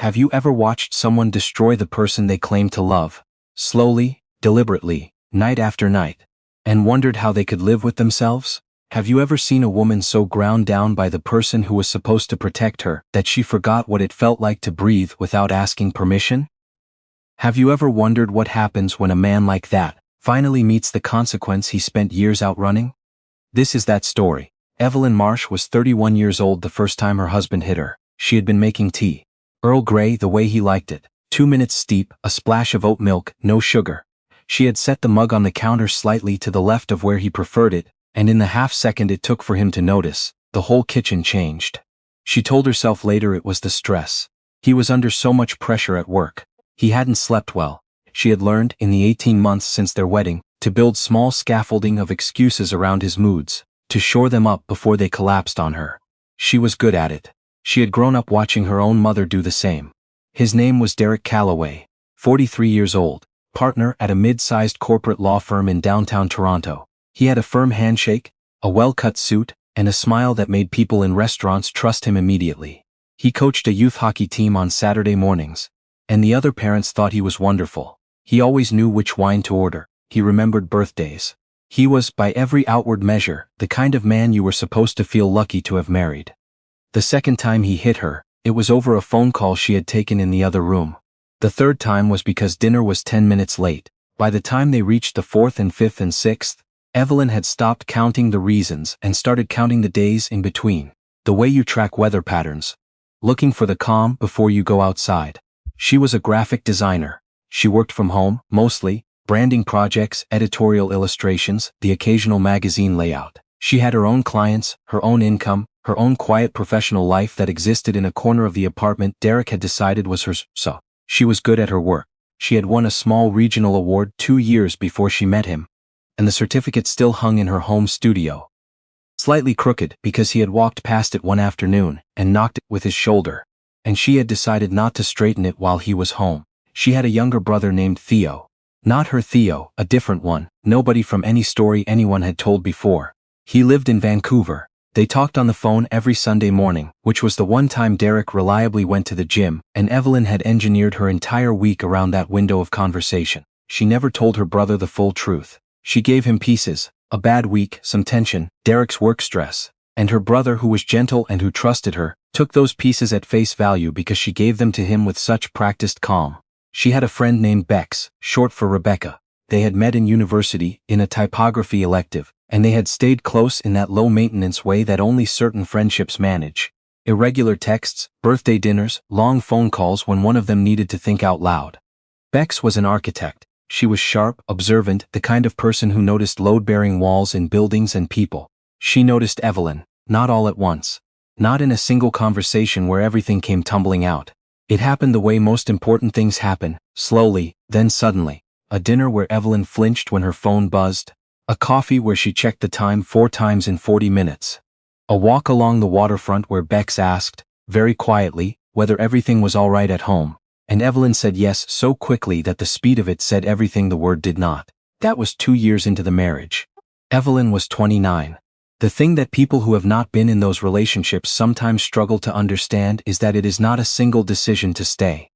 Have you ever watched someone destroy the person they claim to love? Slowly, deliberately, night after night. And wondered how they could live with themselves? Have you ever seen a woman so ground down by the person who was supposed to protect her that she forgot what it felt like to breathe without asking permission? Have you ever wondered what happens when a man like that finally meets the consequence he spent years outrunning? This is that story. Evelyn Marsh was 31 years old the first time her husband hit her. She had been making tea. Earl Grey the way he liked it. 2 minutes steep, a splash of oat milk, no sugar. She had set the mug on the counter slightly to the left of where he preferred it, and in the half-second it took for him to notice, the whole kitchen changed. She told herself later it was the stress. He was under so much pressure at work. He hadn't slept well. She had learned, in the 18 months since their wedding, to build small scaffolding of excuses around his moods, to shore them up before they collapsed on her. She was good at it. She had grown up watching her own mother do the same. His name was Derek Calloway, 43 years old, partner at a mid-sized corporate law firm in downtown Toronto. He had a firm handshake, a well-cut suit, and a smile that made people in restaurants trust him immediately. He coached a youth hockey team on Saturday mornings, and the other parents thought he was wonderful. He always knew which wine to order. He remembered birthdays. He was, by every outward measure, the kind of man you were supposed to feel lucky to have married. The second time he hit her, it was over a phone call she had taken in the other room. The third time was because dinner was 10 minutes late. By the time they reached the fourth and fifth and sixth, Evelyn had stopped counting the reasons and started counting the days in between. The way you track weather patterns. Looking for the calm before you go outside. She was a graphic designer. She worked from home, mostly, branding projects, editorial illustrations, the occasional magazine layout. She had her own clients, her own income, her own quiet professional life that existed in a corner of the apartment Derek had decided was hers. So, she was good at her work. She had won a small regional award 2 years before she met him, and the certificate still hung in her home studio. Slightly crooked because he had walked past it one afternoon and knocked it with his shoulder, and she had decided not to straighten it while he was home. She had a younger brother named Theo. Not her Theo, a different one, nobody from any story anyone had told before. He lived in Vancouver. They talked on the phone every Sunday morning, which was the one time Derek reliably went to the gym, and Evelyn had engineered her entire week around that window of conversation. She never told her brother the full truth. She gave him pieces, a bad week, some tension, Derek's work stress, and her brother, who was gentle and who trusted her, took those pieces at face value because she gave them to him with such practiced calm. She had a friend named Bex, short for Rebecca. They had met in university, in a typography elective, and they had stayed close in that low-maintenance way that only certain friendships manage. Irregular texts, birthday dinners, long phone calls when one of them needed to think out loud. Bex was an architect. She was sharp, observant, the kind of person who noticed load-bearing walls in buildings and people. She noticed Evelyn, not all at once. Not in a single conversation where everything came tumbling out. It happened the way most important things happen, slowly, then suddenly. A dinner where Evelyn flinched when her phone buzzed. A coffee where she checked the time 4 times in 40 minutes. A walk along the waterfront where Bex asked, very quietly, whether everything was all right at home. And Evelyn said yes so quickly that the speed of it said everything the word did not. That was 2 years into the marriage. Evelyn was 29. The thing that people who have not been in those relationships sometimes struggle to understand is that it is not a single decision to stay.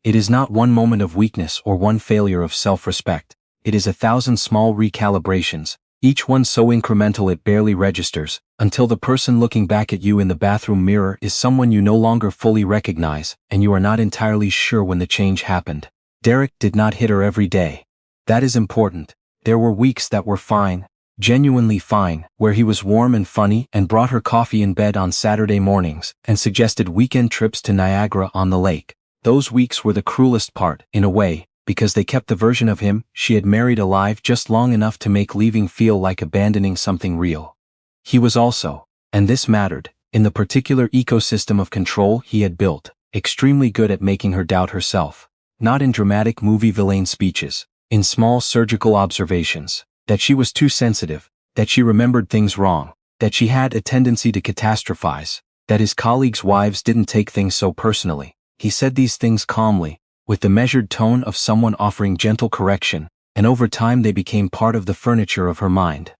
It is not one moment of weakness or one failure of self-respect. It is 1,000 small recalibrations, each one so incremental it barely registers, until the person looking back at you in the bathroom mirror is someone you no longer fully recognize, and you are not entirely sure when the change happened. Derek did not hit her every day. That is important. There were weeks that were fine, genuinely fine, where he was warm and funny and brought her coffee in bed on Saturday mornings and suggested weekend trips to Niagara on the lake. Those weeks were the cruelest part, in a way, because they kept the version of him she had married alive just long enough to make leaving feel like abandoning something real. He was also, and this mattered, in the particular ecosystem of control he had built, extremely good at making her doubt herself. Not in dramatic movie villain speeches, in small surgical observations. That she was too sensitive, that she remembered things wrong, that she had a tendency to catastrophize, that his colleagues' wives didn't take things so personally. He said these things calmly, with the measured tone of someone offering gentle correction, and over time they became part of the furniture of her mind.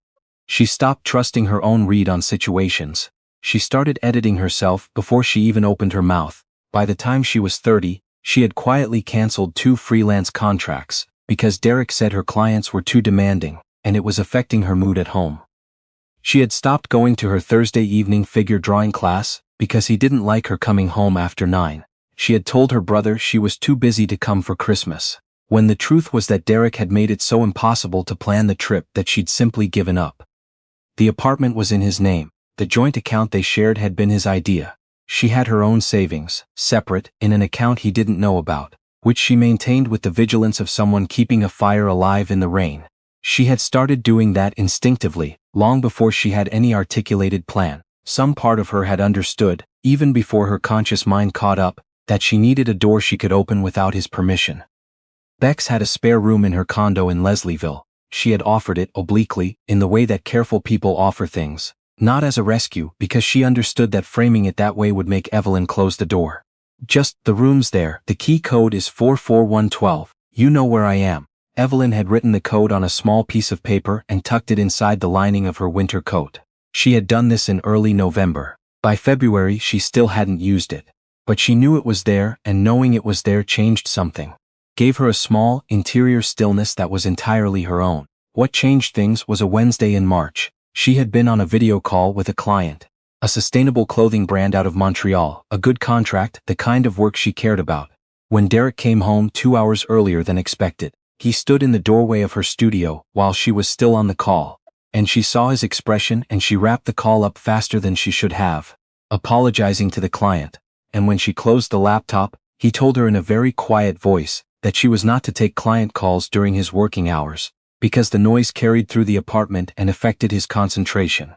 She stopped trusting her own read on situations. She started editing herself before she even opened her mouth. By the time she was 30, she had quietly canceled 2 freelance contracts because Derek said her clients were too demanding, and it was affecting her mood at home. She had stopped going to her Thursday evening figure drawing class because he didn't like her coming home after 9. She had told her brother she was too busy to come for Christmas, when the truth was that Derek had made it so impossible to plan the trip that she'd simply given up. The apartment was in his name. The joint account they shared had been his idea. She had her own savings, separate, in an account he didn't know about, which she maintained with the vigilance of someone keeping a fire alive in the rain. She had started doing that instinctively, long before she had any articulated plan. Some part of her had understood, even before her conscious mind caught up, that she needed a door she could open without his permission. Bex had a spare room in her condo in Leslieville. She had offered it obliquely, in the way that careful people offer things, not as a rescue, because she understood that framing it that way would make Evelyn close the door. Just, the room's there, the key code is 44112, you know where I am. Evelyn had written the code on a small piece of paper and tucked it inside the lining of her winter coat. She had done this in early November. By February she still hadn't used it. But she knew it was there, and knowing it was there changed something. Gave her a small, interior stillness that was entirely her own. What changed things was a Wednesday in March. She had been on a video call with a client. A sustainable clothing brand out of Montreal, a good contract, the kind of work she cared about. When Derek came home 2 hours earlier than expected, he stood in the doorway of her studio while she was still on the call. And she saw his expression and she wrapped the call up faster than she should have, apologizing to the client. And when she closed the laptop, he told her in a very quiet voice that she was not to take client calls during his working hours, because the noise carried through the apartment and affected his concentration.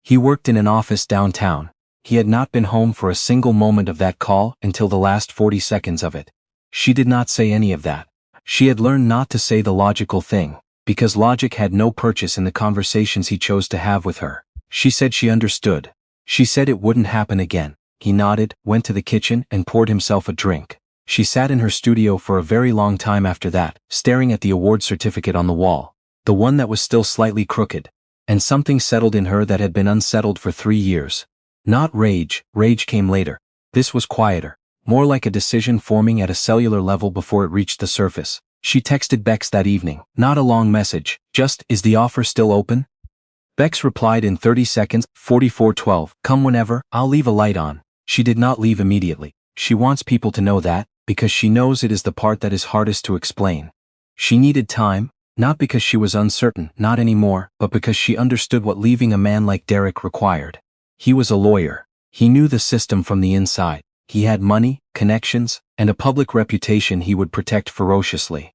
He worked in an office downtown. He had not been home for a single moment of that call until the last 40 seconds of it. She did not say any of that. She had learned not to say the logical thing, because logic had no purchase in the conversations he chose to have with her. She said she understood. She said it wouldn't happen again. He nodded, went to the kitchen, and poured himself a drink. She sat in her studio for a very long time after that, staring at the award certificate on the wall, the one that was still slightly crooked. And something settled in her that had been unsettled for 3 years. Not rage, rage came later. This was quieter, more like a decision forming at a cellular level before it reached the surface. She texted Bex that evening, not a long message, just, is the offer still open? Bex replied in 30 seconds, 4412, come whenever, I'll leave a light on. She did not leave immediately. She wants people to know that, because she knows it is the part that is hardest to explain. She needed time, not because she was uncertain, not anymore, but because she understood what leaving a man like Derek required. He was a lawyer. He knew the system from the inside. He had money, connections, and a public reputation he would protect ferociously.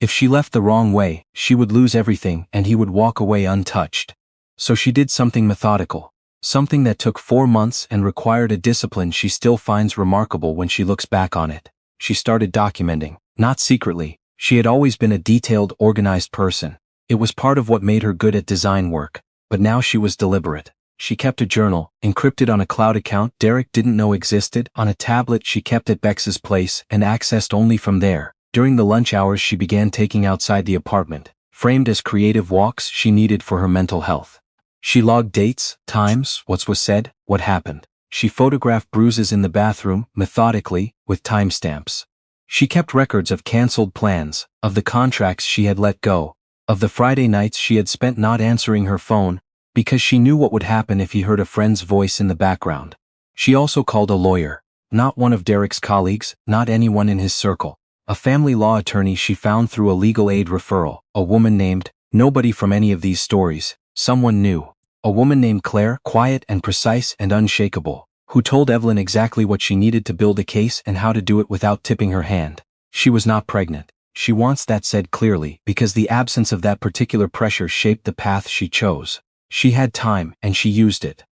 If she left the wrong way, she would lose everything and he would walk away untouched. So she did something methodical. Something that took 4 months and required a discipline she still finds remarkable when she looks back on it. She started documenting, not secretly. She had always been a detailed, organized person. It was part of what made her good at design work. But now she was deliberate. She kept a journal, encrypted on a cloud account Derek didn't know existed, on a tablet she kept at Bex's place and accessed only from there. During the lunch hours she began taking outside the apartment, framed as creative walks she needed for her mental health. She logged dates, times, what was said, what happened. She photographed bruises in the bathroom, methodically, with timestamps. She kept records of canceled plans, of the contracts she had let go, of the Friday nights she had spent not answering her phone, because she knew what would happen if he heard a friend's voice in the background. She also called a lawyer, not one of Derek's colleagues, not anyone in his circle, a family law attorney she found through a legal aid referral, a woman named, nobody from any of these stories, someone new, a woman named Claire, quiet and precise and unshakable, who told Evelyn exactly what she needed to build a case and how to do it without tipping her hand. She was not pregnant. She wants that said clearly, because the absence of that particular pressure shaped the path she chose. She had time, and she used it.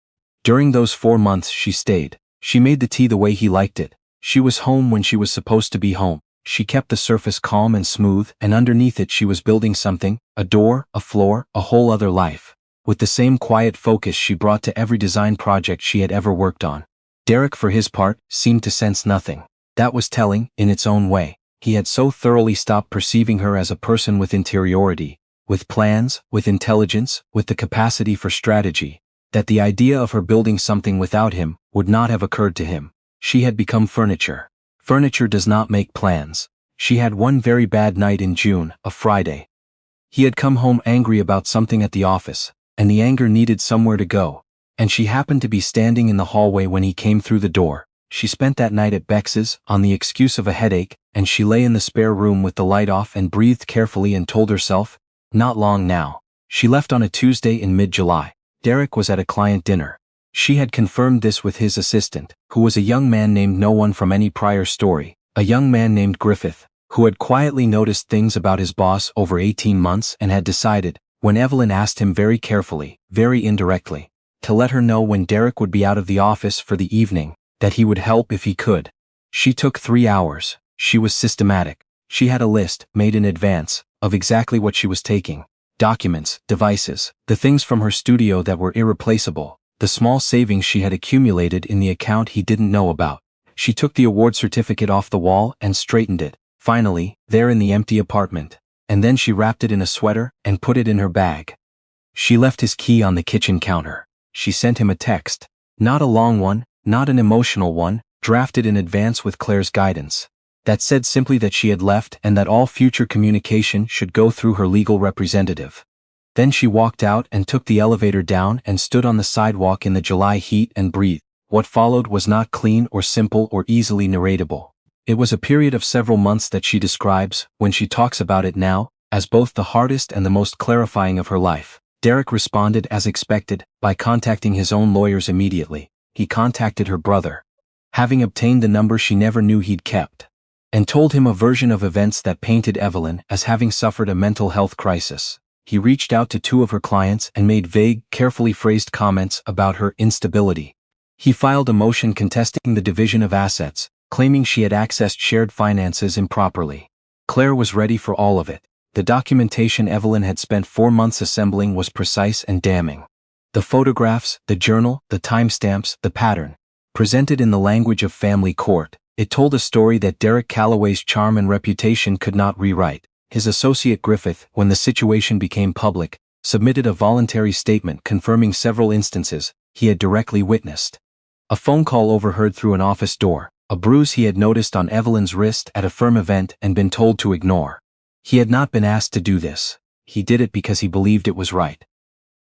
During those 4 months she stayed. She made the tea the way he liked it. She was home when she was supposed to be home. She kept the surface calm and smooth, and underneath it she was building something, a door, a floor, a whole other life. With the same quiet focus she brought to every design project she had ever worked on. Derek, for his part, seemed to sense nothing. That was telling, in its own way. He had so thoroughly stopped perceiving her as a person with interiority, with plans, with intelligence, with the capacity for strategy, that the idea of her building something without him would not have occurred to him. She had become furniture. Furniture does not make plans. She had one very bad night in June, a Friday. He had come home angry about something at the office, and the anger needed somewhere to go, and she happened to be standing in the hallway when he came through the door. She spent that night at Bex's, on the excuse of a headache, and she lay in the spare room with the light off and breathed carefully and told herself, not long now. She left on a Tuesday in mid-July. Derek was at a client dinner. She had confirmed this with his assistant, who was a young man named no one from any prior story, a young man named Griffith, who had quietly noticed things about his boss over 18 months and had decided, when Evelyn asked him very carefully, very indirectly, to let her know when Derek would be out of the office for the evening, that he would help if he could. She took 3 hours. She was systematic. She had a list, made in advance, of exactly what she was taking. Documents, devices, the things from her studio that were irreplaceable, the small savings she had accumulated in the account he didn't know about. She took the award certificate off the wall and straightened it, finally, there in the empty apartment, and then she wrapped it in a sweater and put it in her bag. She left his key on the kitchen counter. She sent him a text, not a long one, not an emotional one, drafted in advance with Claire's guidance, that said simply that she had left and that all future communication should go through her legal representative. Then she walked out and took the elevator down and stood on the sidewalk in the July heat and breathed. What followed was not clean or simple or easily narratable. It was a period of several months that she describes, when she talks about it now, as both the hardest and the most clarifying of her life. Derek responded as expected, by contacting his own lawyers immediately. He contacted her brother, having obtained the number she never knew he'd kept, and told him a version of events that painted Evelyn as having suffered a mental health crisis. He reached out to 2 of her clients and made vague, carefully phrased comments about her instability. He filed a motion contesting the division of assets, claiming she had accessed shared finances improperly. Claire was ready for all of it. The documentation Evelyn had spent 4 months assembling was precise and damning. The photographs, the journal, the timestamps, the pattern. Presented in the language of family court, it told a story that Derek Calloway's charm and reputation could not rewrite. His associate Griffith, when the situation became public, submitted a voluntary statement confirming several instances he had directly witnessed. A phone call overheard through an office door, a bruise he had noticed on Evelyn's wrist at a firm event and been told to ignore. He had not been asked to do this. He did it because he believed it was right.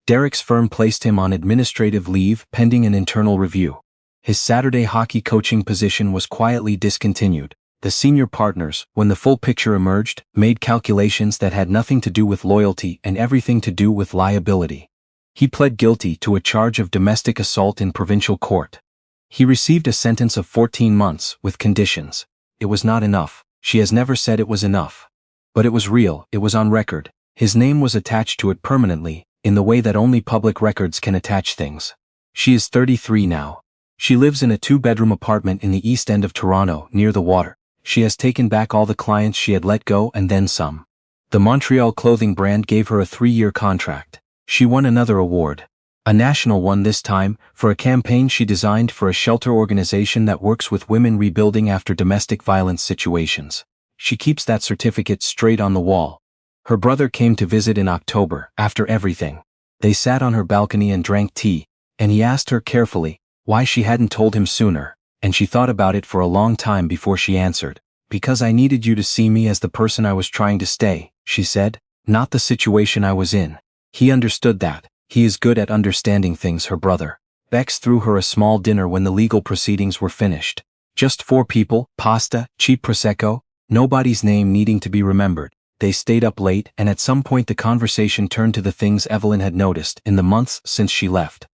Derek's firm placed him on administrative leave pending an internal review. His Saturday hockey coaching position was quietly discontinued. The senior partners, when the full picture emerged, made calculations that had nothing to do with loyalty and everything to do with liability. He pled guilty to a charge of domestic assault in provincial court. He received a sentence of 14 months, with conditions. It was not enough. She has never said it was enough. But it was real, it was on record. His name was attached to it permanently, in the way that only public records can attach things. She is 33 now. She lives in a 2-bedroom apartment in the East End of Toronto, near the water. She has taken back all the clients she had let go and then some. The Montreal clothing brand gave her a 3-year contract. She won another award. A national one this time, for a campaign she designed for a shelter organization that works with women rebuilding after domestic violence situations. She keeps that certificate straight on the wall. Her brother came to visit in October, after everything. They sat on her balcony and drank tea, and he asked her carefully why she hadn't told him sooner, and she thought about it for a long time before she answered. Because I needed you to see me as the person I was trying to stay, she said, not the situation I was in. He understood that. He is good at understanding things, her brother. Bex threw her a small dinner when the legal proceedings were finished. Just 4 people, pasta, cheap prosecco, nobody's name needing to be remembered. They stayed up late, and at some point the conversation turned to the things Evelyn had noticed in the months since she left.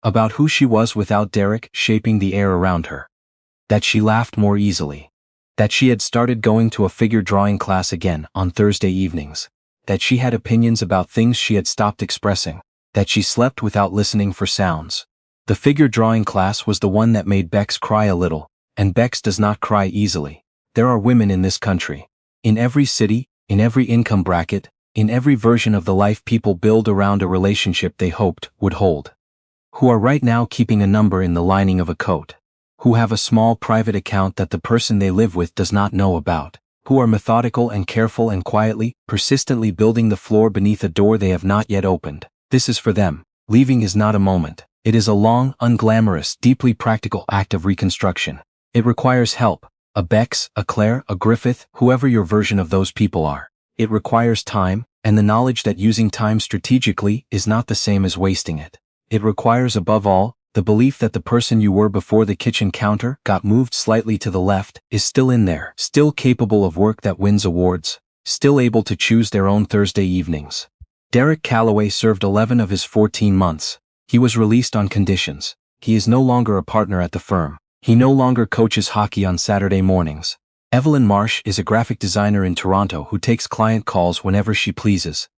About who she was without Derek shaping the air around her. That she laughed more easily. That she had started going to a figure drawing class again on Thursday evenings. That she had opinions about things she had stopped expressing. That she slept without listening for sounds. The figure drawing class was the one that made Bex cry a little, and Bex does not cry easily. There are women in this country. In every city, in every income bracket, in every version of the life people build around a relationship they hoped would hold. Who are right now keeping a number in the lining of a coat. Who have a small private account that the person they live with does not know about. Who are methodical and careful and quietly, persistently building the floor beneath a door they have not yet opened. This is for them. Leaving is not a moment. It is a long, unglamorous, deeply practical act of reconstruction. It requires help. A Bex, a Claire, a Griffith, whoever your version of those people are. It requires time, and the knowledge that using time strategically is not the same as wasting it. It requires above all, the belief that the person you were before the kitchen counter got moved slightly to the left is still in there, still capable of work that wins awards, still able to choose their own Thursday evenings. Derek Calloway served 11 of his 14 months. He was released on conditions. He is no longer a partner at the firm. He no longer coaches hockey on Saturday mornings. Evelyn Marsh is a graphic designer in Toronto who takes client calls whenever she pleases.